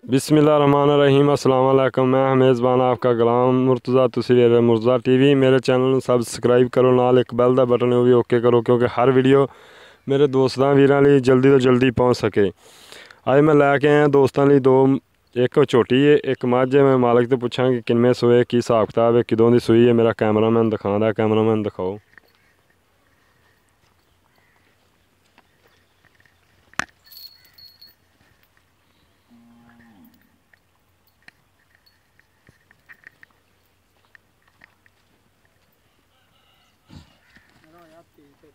बिस्मिल्लाहिर्रहमानिर्रहीम अस्सलाम वालेकुम। मैं मेज़बान आपका गुलाम मुर्तज़ा, तुसी वेख रहे मुर्तज़ा टीवी। मेरे चैनल ਨੂੰ ਸਬਸਕ੍ਰਾਈਬ ਕਰੋ, ਨਾਲ ਇੱਕ ਬੈਲ ਦਾ ਬਟਨ ਉਹ ਵੀ ਓਕੇ ਕਰੋ ਕਿਉਂਕਿ ਹਰ ਵੀਡੀਓ ਮੇਰੇ ਦੋਸਤਾਂ ਵੀਰਾਂ ਲਈ ਜਲਦੀ ਤੋਂ ਜਲਦੀ ਪਹੁੰਚ ਸਕੇ। ਅੱਜ ਮੈਂ ਲੈ ਕੇ ਆਇਆ ਦੋਸਤਾਂ ਲਈ ਦੋ, ਇੱਕ ਝੋਟੀ ਹੈ ਇੱਕ ਮੱਝ ਹੈ। ਮੈਂ ਮਾਲਕ ਤੋਂ ਪੁੱਛਾਂਗੀ ਕਿੰਨੇ ਸੂਏ, ਕੀ ਹਿਸਾਬ ਕਿਤਾਬ ਹੈ, ਕਿਦੋਂ ਦੀ ਸੂਈ ਹੈ। ਮੇਰਾ ਕੈਮਰਾਮੈਨ ਦਿਖਾਉਂਦਾ, ਕੈਮਰਾਮੈਨ ਦਿਖਾਓ।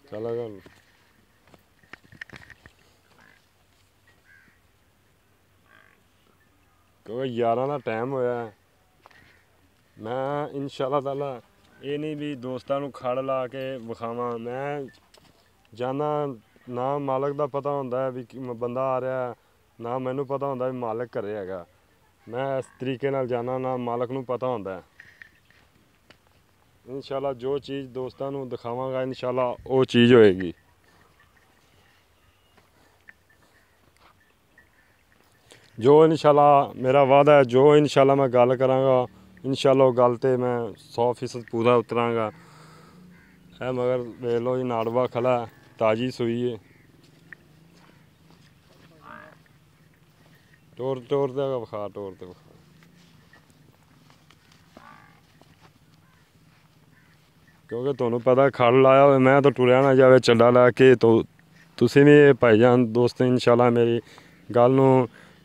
चला क्योंकि 11 का टाइम होया। मैं इंशाअल्लाह ताला ये नहीं भी दोस्तों को खड़ ला के विखावा। मैं जाना ना मालक का पता होंदा है भी बंदा आ रहा, ना मैनू पता होंदा भी मालक घरे हैगा। मैं इस तरीके नाल जाना, ना मालक नू पता होंदा है। इंशाअल्लाह जो चीज़ दोस्तों को दिखावांगा इंशाअल्लाह वो चीज़ होएगी। जो इंशाअल्लाह मेरा वादा है, जो इंशाअल्लाह मैं गल करांगा इंशाअल्लाह गल ते मैं 100% पूरा उतरांगा। है मगर देख लो जी नाड़वा खला ताज़ी सूई है। टोर टोर दे विखा, टोर ते विखा। क्योंकि तुहानू पता खड़ लाया हो, मैं तो टुरया ना जाए चड्डा लैके। तो तुसी भी भाईजान दोस्त इंशाअल्लाह मेरी गल नू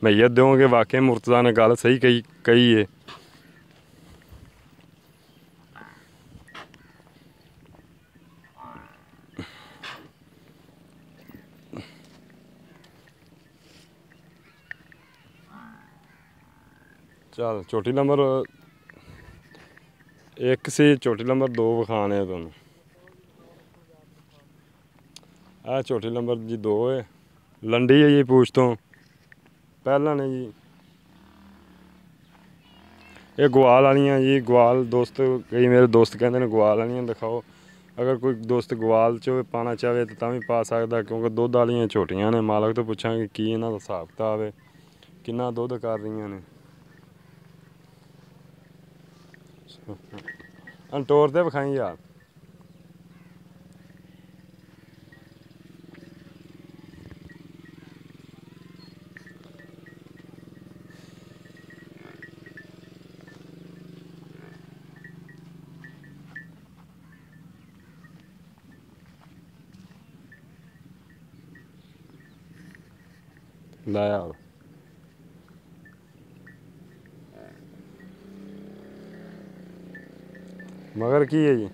मैयत दोगे। वाकई मुर्तज़ा ने गल सही कही है। चल चोटी नंबर एक सी, चोटी नंबर 2 विखाने तुहानू। आ चोटी नंबर जी 2 है, लंडी है जी पूछ तो पहला ने जी। ये गुआल वालियाँ जी, गुआल दोस्त कई मेरे दोस्त कहते हैं गुआल वालियाँ दिखाओ। अगर कोई दोस्त गुआल च पाना चाहे तो भी पा सकता, क्योंकि दुध वालियाँ झोटियाँ ने। मालक तो पूछा कि इन्हों का हिसाब किताब है, कितना दुध कर रही ने। टोर ते विखाई यार। ला यार मगर की है जी,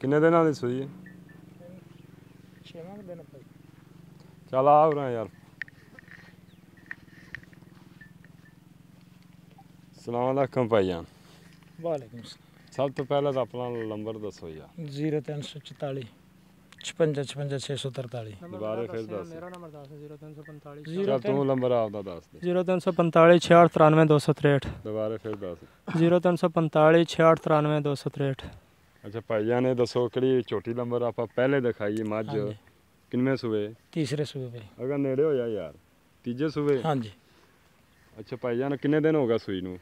किन्ने दिन की सूई है? 6 दिन। चल आ रहा यार। सलाम अलैकुम भाईजान। वालेकुम सब तो पहले तो अपना नंबर दसो यार। 0344 56 56 643। दोबारा फिर दस। मेरा नंबर 0345 चल तू नंबर आपदा दस दे। 0345 66 263। दोबारा फिर दस। 0345 66 263। अच्छा भाईजान ये दसो कि छोटी नंबर आप पहले दिखाई मझ हाँ जी। किनमें सूए? तीसरे सूबे पे। अगर नेड़े हो जा यार, तीजे सूए। हाँ जी। अच्छा भाईजान किन्ने दिन हो गया सूई नू?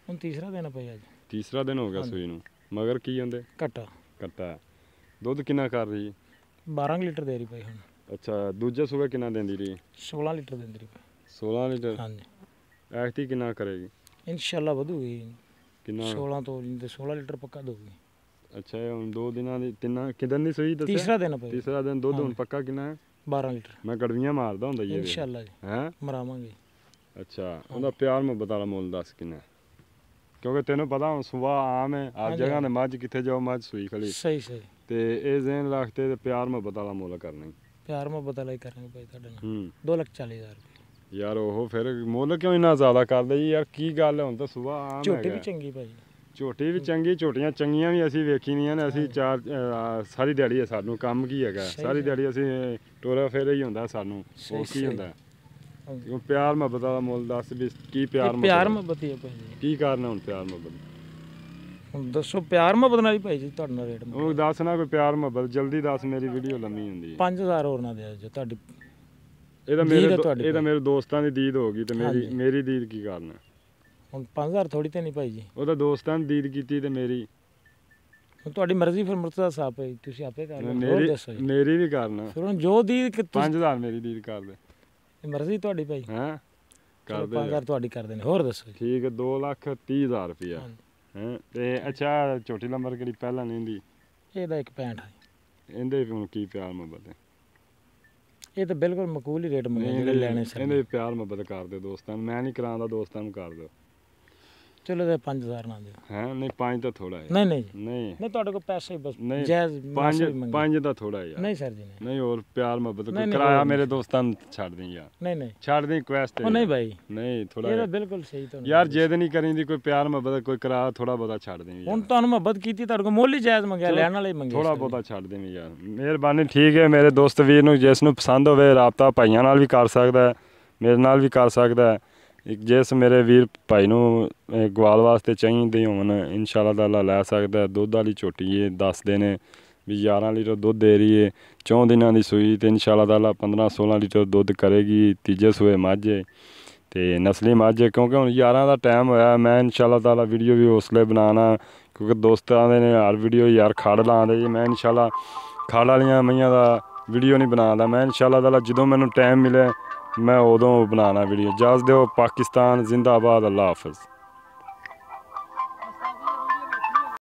ਹੁਣ तीसरा दिन पे आज। तीसरा दिन हो गया सूई नू। मगर की होंदे? घट्टा कट्टा है। दुध किन्ना कर रही? 12 लीटर दे रही पई ਹੁਣ। अच्छा दूजे सूबे किन्ना देंदी रही? 16 लीटर देंदी रही पई। 16 लीटर। हाँ जी। ऐखती किन्ना करेगी? इंशाल्लाह ਵਧੂਗੀ। किन्ना? 16 ਤੋਂ 16 ਲੀਟਰ ਪੱਕਾ ਦਊਗੀ। अच्छा ਹੁਣ 2 ਦਿਨਾਂ ਦੀ ਤਿੰਨਾ ਕਿਦਨ ਦੀ ਸੂਈ ਦੱਸਿਆ? तीसरा दिन पे। तीसरा दिन दुध ਹੁਣ पक्का किन्ना है? 12 ਲੀਟਰ। मैं कड़वियां मारदा ਹੁੰਦਾ ਜੀ। इंशाल्लाह जी हैं? ਮਰਾਵਾਂਗੇ। अच्छा ਉਹਦਾ ਪਿਆਰ ਮੁਹੱਬਤ ਵਾਲਾ ਮੁੱਲ ਦੱਸ ਕਿੰਨਾ? ਕਿਉਂਕਿ ਤੈਨੂੰ ਪਤਾ ਹੁਣ ਸੁਬਾਹ ਆਮ ਹੈ ਆਪ ਜਗ੍ਹਾ ਤੇ ਮੱਝ ਕਿੱਥੇ ਜਾਓ ਮੱਝ ਸੂਈ ਖਲੀ। ਸਹੀ ਸਹੀ। ਤੇ ਇਹ ਜ਼ਹਿਨ ਰੱਖਤੇ ਤੇ ਪਿਆਰ ਮੁਹੱਬਤ ਵਾਲਾ ਮੁੱਲ ਕਰਨਾ ਹੀ। ਪਿਆਰ ਮੁਹੱਬਤ ਵਾਲਾ ਹੀ ਕਰਾਂਗੇ ਭਾਈ ਤੁਹਾਡੇ ਨਾਲ। 2,40,000 2,40,000 ਰੁਪਏ। ਯਾਰ ਉਹ ਫਿਰ ਮੁੱਲ ਕਿਉਂ ਇੰਨਾ ਜ਼ਿਆਦਾ ਕਰਦੇ ਜੀ ਯਾਰ? ਕੀ ਗੱਲ ਹੁਣ ਤਾਂ ਸੁਬਾਹ ਆਮ ਝੋਟੀ ਹੈਗਾ। ਵੀ ਚੰਗੀ ਭਾਈ। ਝੋਟੀ ਵੀ ਚੰਗੀ, ਝੋਟੀਆਂ ਚੰਗੀਆਂ ਵੀ ਅਸੀਂ ਵੇਖੀ ਦੀਆਂ ਨੇ। ਅਸੀਂ ਚਾਰ ਸਾਰੀ ਦਿਹਾੜੀ ਹੈ ਸਾਨੂੰ ਕੰਮ ਕੀ ਹੈਗਾ? ਸਾਰੀ ਦਿਹਾੜੀ ਅਸੀਂ ਟੋਰਾ ਫੇਰਾ ਹੀ ਹੁੰਦਾ ਸਾਨੂੰ। ਉਹ ਕੀ ਹੁੰਦਾ? ਉਹ ਪਿਆਰ ਮੁਹੱਬਤ ਵਾਲਾ ਮੁੱਲ ਦੱਸ ਵੀ ਕੀ ਪਿਆਰ ਪਿਆਰ ਮੁਹੱਬਤ ਹੀ ਹੈ ਭਾਈ ਜੀ। ਕੀ ਕਾਰਨ ਹੁਣ ਪਿਆਰ ਮੁਹੱਬਤ? ਹੁਣ ਦੱਸੋ ਪਿਆਰ ਮੁਹੱਬਤ ਨਾਲ ਹੀ ਭਾਈ ਜੀ ਤੁਹਾਡੇ ਨਾਲ ਰੇਟ ਉਹ ਦੱਸ ਨਾ ਕੋਈ ਪਿਆਰ ਮੁਹੱਬਤ ਜਲਦੀ ਦੱਸ, ਮੇਰੀ ਵੀਡੀਓ ਲੰਮੀ ਹੁੰਦੀ ਹੈ। 5000 ਹੋਰ ਨਾ ਦਿਓ ਜੀ ਤੁਹਾਡੀ ਇਹਦਾ ਦੀਦ ਹੈ ਤੁਹਾਡੇ ਇਹਦਾ ਕੋਲ। ਮੇਰੇ ਦੋਸਤਾਂ ਦੀ ਦੀਦ ਹੋ ਗਈ ਤੇ ਹਾਂਜੀ। ਮੇਰੀ ਦੀਦ ਕੀ ਕਰਨਾ? ਹੁਣ 5000 ਥੋੜੀ ਤੇ ਨਹੀਂ ਭਾਈ ਜੀ, ਉਹਦਾ ਦੋਸਤਾਂ ਨੇ ਦੀਦ ਕੀਤੀ ਤੇ ਮੇਰੀ ਹੁਣ ਤੁਹਾਡੀ ਮਰਜ਼ੀ। ਫਿਰ ਮੁਰਤਜ਼ਾ ਸਾਹਿਬ ਭਾਈ ਤੁਸੀਂ ਆਪੇ ਕਰ ਲਓ, ਹੋਰ ਦੱਸੋ ਜੀ। ਮੇਰੀ ਵੀ ਕਰਨਾ। ਫਿਰ ਹੁਣ ਜੋ ਦੀ 5000 ਮੇਰੀ ਦੀਦ ਕਰ ਦੇ। ਮਰਜ਼ੀ ਤੁਹਾਡੀ ਭਾਈ, ਹੈਂ ਕਰ ਦੇ 5000 ਤੁਹਾਡੀ ਕਰ ਦੇਣੇ, ਹੋਰ ਦੱਸੋ ਜੀ। ਠੀਕ ਹੈ 2,30,000 ਰੁਪਇਆ ਹਾਂਜੀ। ਹੈ ਤੇ ਅੱਛਾ ਛੋਟੀ ਨੰਬਰ ਕਿਹੜੀ ਪਹਿਲਾਂ ਨਹੀਂ ਦੀ ਇਹਦਾ 1.65 ਹੈ, ਇਹਦੇ ਹੁਣ ਕੀ ਪਿਆਰ ਮੁਹੱਬਤ ਹੈ? ਇਹ ਤਾਂ ਬਿਲਕੁਲ ਮਕੂਲ ਹੀ ਰੇਟ ਮੰਗੇ ਜਿਹੜੇ ਲੈਣੇ ਸਰ। ਇਹਦੇ ਪਿਆਰ ਮੁਹੱਬਤ ਕਰ ਦੇ ਦੋਸਤਾਂ ਨੂੰ, ਮੈਂ ਨਹੀਂ ਕਰਾਉਂਦਾ, ਦੋਸਤਾਂ ਨੂੰ ਕਰ ਦਿਓ। ਚਲੋ ਤੇ 5000 ਨਾ ਦਿਓ। ਹੈ ਨਹੀਂ 5 ਤਾਂ ਥੋੜਾ ਹੈ। ਨਹੀਂ ਨਹੀਂ ਜੀ, ਨਹੀਂ ਨਹੀਂ ਤੁਹਾਡੇ ਕੋਲ ਪੈਸੇ ਬਸ ਨਹੀਂ, ਜਾਇਜ਼ ਮੁਨਾਸਿਬ ਹੀ ਮੰਗੇ। 5 ਤਾਂ ਥੋੜਾ ਯਾਰ। ਨਹੀਂ ਸਰ ਜੀ ਨਹੀਂ ਨਹੀਂ ਹੋਰ ਪਿਆਰ ਮੁਹੱਬਤ ਨਹੀਂ, ਕੋਈ ਨਹੀਂ, ਕਰਾਇਆ ਹੋਰ ਮੇਰੇ ਨਹੀਂ। ਦੋਸਤਾਂ ਨੂੰ ਛੱਡ ਦੇ ਯਾਰ, ਨਹੀਂ ਨਹੀਂ ਛੱਡ ਦੇ ਰਿਕੁਐਸਟ ਉਹ ਨਹੀਂ ਭਾਈ, ਨਹੀਂ ਥੋੜਾ ਇਹ ਤਾਂ ਬਿਲਕੁਲ ਸਹੀ ਤੁਹਾਨੂੰ ਯਾਰ ਜਿੱਦ ਨਹੀਂ ਕਰੀਂਦੀ, ਕੋਈ ਪਿਆਰ ਮੁਹੱਬਤ ਕੋਈ ਕਰਾ ਥੋੜਾ ਬਹੁਤਾ ਛੱਡ ਦੇ ਹੁਣ ਤੁਹਾਨੂੰ ਮੁਹੱਬਤ ਕੀਤੀ, ਤੁਹਾਡੇ ਕੋਲ ਮੁੱਲ ਹੀ ਜਾਇਜ਼ ਮੰਗਿਆ, ਲੈਣ ਵਾਲੇ ਹੀ ਮੰਗੇ ਥੋੜਾ ਬਹੁਤਾ ਛੱਡ ਦੇ ਯਾਰ, ਮਿਹਰਬਾਨੀ। ਠੀਕ ਹੈ ਮੇਰੇ ਦੋਸਤ ਵੀਰ ਨੂੰ ਜਿਸ ਨੂੰ ਪਸੰਦ ਹੋਵੇ ਰਾਬਤਾ ਭਾਈਆਂ ਨਾਲ ਵੀ ਕਰ ਸਕਦਾ ਹੈ, ਮੇਰੇ ਨਾਲ ਵੀ ਕਰ ਸਕਦਾ ਹੈ। ਜਿਸ ਮੇਰੇ ਵੀਰ ਭਾਈ ਨੂੰ ਗਵਾਲ ਵਾਸਤੇ ਚਾਹੀਦੇ ਹੋਣ ਇਨਸ਼ਾਅੱਲਾ ਤਾਲਾ ਲੈ ਸਕਦਾ। ਦੁੱਧ ਵਾਲੀ ਝੋਟੀ ਹੈ, ਦੱਸਦੇ ਨੇ ਵੀ 11 ਲੀਟਰ ਦੁੱਧ ਦੇ ਰਹੀ ਹੈ, 4 ਦਿਨਾਂ ਦੀ ਸੂਈ ਤੇ ਇਨਸ਼ਾਅੱਲਾ ਤਾਲਾ 15-16 ਲੀਟਰ ਦੁੱਧ ਕਰੇਗੀ। ਤੀਜੇ ਸੂਏ ਮੱਝ ਹੈ ਤੇ ਨਸਲੀ ਮੱਝ ਹੈ, ਕਿਉਂਕਿ ਹੁਣ 11 ਦਾ ਟਾਈਮ ਹੋਇਆ। ਮੈਂ ਇਨਸ਼ਾਅੱਲਾ ਤਾਲਾ ਵੀਡੀਓ ਵੀ ਹੌਸਲੇ ਬਣਾਉਣਾ, ਕਿਉਂਕਿ ਦੋਸਤ ਆਉਂਦੇ ਨੇ ਹਰ ਵੀਡੀਓ ਯਾਰ ਖੜ ਲਾਉਂਦੇ ਜੀ। ਮੈਂ ਇਨਸ਼ਾਅੱਲਾ ਖੜ ਵਾਲੀਆਂ ਮਈਆਂ ਦਾ ਵੀਡੀਓ ਨਹੀਂ ਬਣਾਉਂਦਾ। ਮੈਂ ਇਨਸ਼ਾਅੱਲਾ ਤਾਲਾ ਜਦੋਂ ਮੈਨੂੰ ਟਾਈਮ ਮਿਲੇ ਮੈਂ ਉਦੋਂ ਬਣਾਉਣਾ ਵੀਡੀਓ। ਇਜਾਜ਼ਤ ਦਿਓ। ਪਾਕਿਸਤਾਨ ਜ਼ਿੰਦਾਬਾਦ। ਅੱਲਾ ਹਾਫਿਜ਼।